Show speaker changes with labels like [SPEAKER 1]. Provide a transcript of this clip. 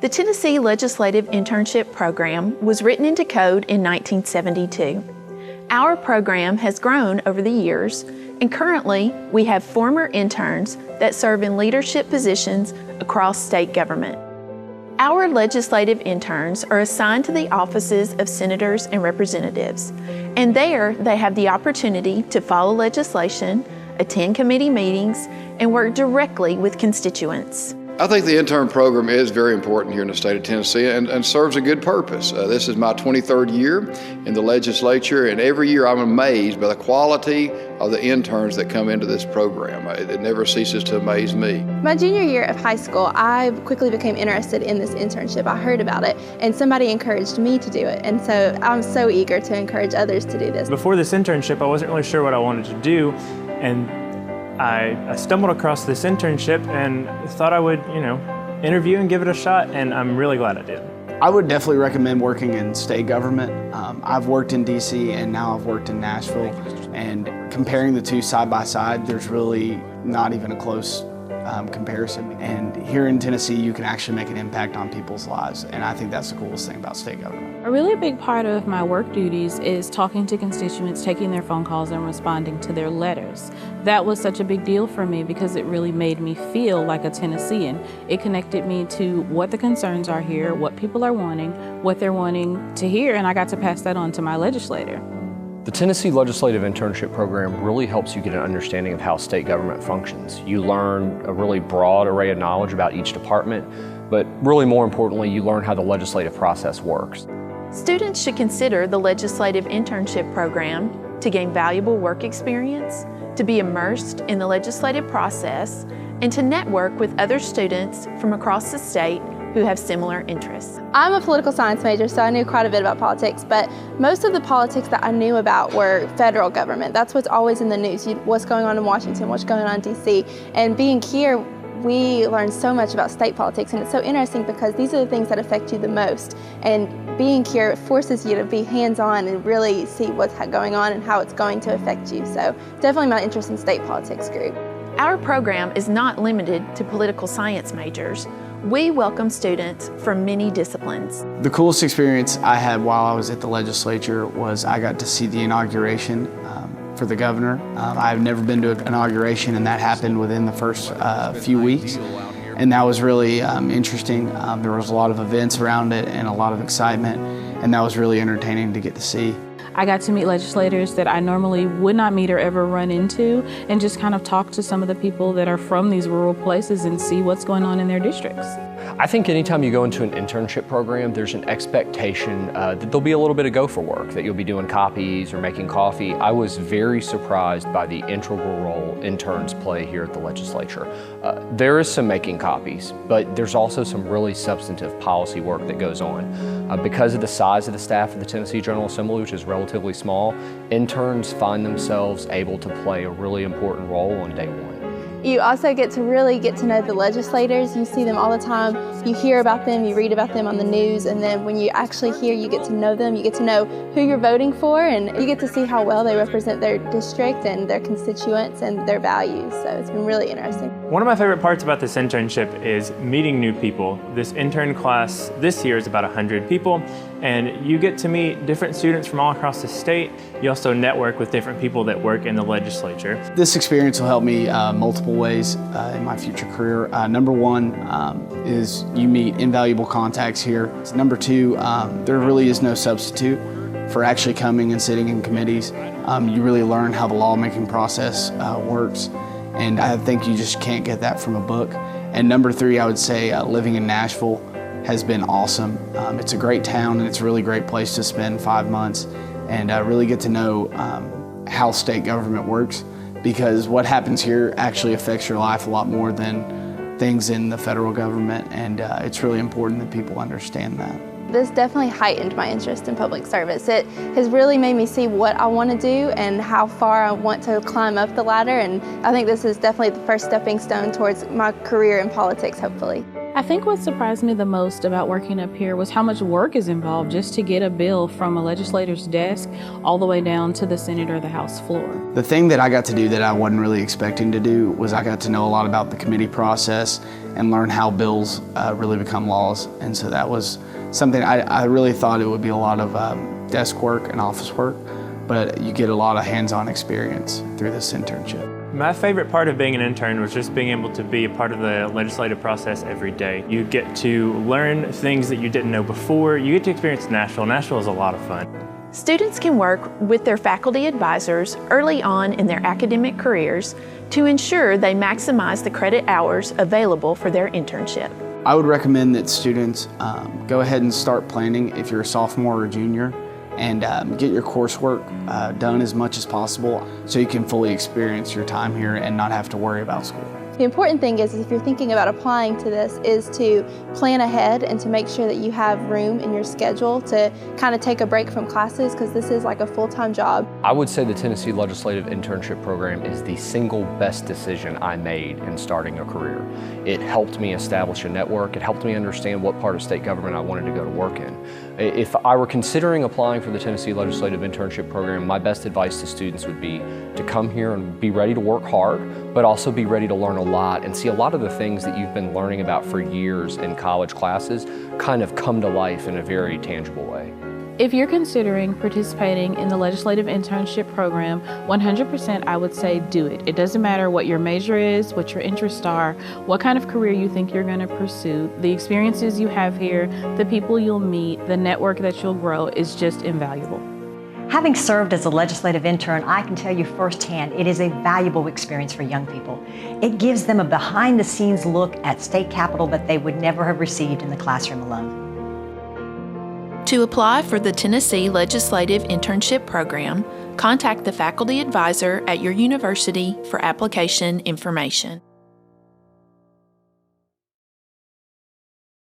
[SPEAKER 1] The Tennessee Legislative Internship Program was written into code in 1972. Our program has grown over the years, and currently we have former interns that serve in leadership positions across state government. Our legislative interns are assigned to the offices of senators and representatives, and there they have the opportunity to follow legislation, attend committee meetings, and work directly with constituents.
[SPEAKER 2] I think the intern program is very important here in the state of Tennessee and serves a good purpose. This is my 23rd year in the legislature, and every year I'm amazed by the quality of the interns that come into this program. It never ceases to amaze me.
[SPEAKER 3] My junior year of high school, I quickly became interested in this internship. I heard about it, and somebody encouraged me to do it, and so I'm so eager to encourage others to do this.
[SPEAKER 4] Before this internship, I wasn't really sure what I wanted to do, and I stumbled across this internship and thought I would, interview and give it a shot, and I'm really glad I did.
[SPEAKER 5] I would definitely recommend working in state government. I've worked in DC and now I've worked in Nashville, and comparing the two side by side, there's really not even a close comparison. And here in Tennessee, you can actually make an impact on people's lives, and I think that's the coolest thing about state government.
[SPEAKER 6] A really big part of my work duties is talking to constituents, taking their phone calls, and responding to their letters. That was such a big deal for me because it really made me feel like a Tennessean. It connected me to what the concerns are here, what people are wanting, what they're wanting to hear, and I got to pass that on to my legislator.
[SPEAKER 7] The Tennessee Legislative Internship Program really helps you get an understanding of how state government functions. You learn a really broad array of knowledge about each department, but really more importantly, you learn how the legislative process works.
[SPEAKER 1] Students should consider the Legislative Internship Program to gain valuable work experience, to be immersed in the legislative process, and to network with other students from across the state who have similar interests.
[SPEAKER 3] I'm a political science major, so I knew quite a bit about politics, but most of the politics that I knew about were federal government. That's what's always in the news, what's going on in Washington, what's going on in DC. And being here, we learned so much about state politics, and it's so interesting because these are the things that affect you the most. And being here forces you to be hands-on and really see what's going on and how it's going to affect you. So definitely my interest in state politics grew.
[SPEAKER 1] Our program is not limited to political science majors. We welcome students from many disciplines.
[SPEAKER 5] The coolest experience I had while I was at the legislature was I got to see the inauguration for the governor. I've never been to an inauguration, and that happened within the first few weeks. And that was really interesting. There was a lot of events around it and a lot of excitement, and that was really entertaining to get to see.
[SPEAKER 6] I got to meet legislators that I normally would not meet or ever run into, and just kind of talk to some of the people that are from these rural places and see what's going on in their districts.
[SPEAKER 7] I think anytime you go into an internship program, there's an expectation that there'll be a little bit of gopher work, that you'll be doing copies or making coffee. I was very surprised by the integral role interns play here at the legislature. There is some making copies, but there's also some really substantive policy work that goes on. Because of the size of the staff of the Tennessee General Assembly, which is relatively small, interns find themselves able to play a really important role on day one.
[SPEAKER 3] You also get to really get to know the legislators. You see them all the time. You hear about them, you read about them on the news, and then when you actually hear, you get to know them. You get to know who you're voting for, and you get to see how well they represent their district and their constituents and their values. So it's been really interesting.
[SPEAKER 4] One of my favorite parts about this internship is meeting new people. This intern class this year is about 100 people, and you get to meet different students from all across the state. You also network with different people that work in the legislature.
[SPEAKER 5] This experience will help me multiple ways in my future career. Number one is you meet invaluable contacts here. Number two, there really is no substitute for actually coming and sitting in committees. You really learn how the lawmaking process works, and I think you just can't get that from a book. And number three, I would say living in Nashville has been awesome. It's a great town, and it's a really great place to spend 5 months and really get to know how state government works, because what happens here actually affects your life a lot more than things in the federal government, and it's really important that people understand that.
[SPEAKER 3] This definitely heightened my interest in public service. It has really made me see what I want to do and how far I want to climb up the ladder, and I think this is definitely the first stepping stone towards my career in politics, hopefully.
[SPEAKER 6] I think what surprised me the most about working up here was how much work is involved just to get a bill from a legislator's desk all the way down to the Senate or the House floor.
[SPEAKER 5] The thing that I got to do that I wasn't really expecting to do was I got to know a lot about the committee process and learn how bills really become laws. And so that was something I really thought it would be a lot of desk work and office work, but you get a lot of hands-on experience through this internship.
[SPEAKER 4] My favorite part of being an intern was just being able to be a part of the legislative process every day. You get to learn things that you didn't know before. You get to experience Nashville. Nashville is a lot of fun.
[SPEAKER 1] Students can work with their faculty advisors early on in their academic careers to ensure they maximize the credit hours available for their internship.
[SPEAKER 5] I would recommend that students go ahead and start planning if you're a sophomore or junior, and get your coursework done as much as possible so you can fully experience your time here and not have to worry about school.
[SPEAKER 3] The important thing is if you're thinking about applying to this is to plan ahead and to make sure that you have room in your schedule to kind of take a break from classes, because this is like a full-time job.
[SPEAKER 7] I would say the Tennessee Legislative Internship Program is the single best decision I made in starting a career. It helped me establish a network. It helped me understand what part of state government I wanted to go to work in. If I were considering applying for the Tennessee Legislative Internship Program, my best advice to students would be to come here and be ready to work hard, but also be ready to learn a lot and see a lot of the things that you've been learning about for years in college classes kind of come to life in a very tangible way.
[SPEAKER 6] If you're considering participating in the Legislative Internship Program, 100% I would say do it. It doesn't matter what your major is, what your interests are, what kind of career you think you're going to pursue. The experiences you have here, the people you'll meet, the network that you'll grow is just invaluable.
[SPEAKER 8] Having served as a legislative intern, I can tell you firsthand, it is a valuable experience for young people. It gives them a behind-the-scenes look at state capitol that they would never have received in the classroom alone.
[SPEAKER 1] To apply for the Tennessee Legislative Internship Program, contact the faculty advisor at your university for application information.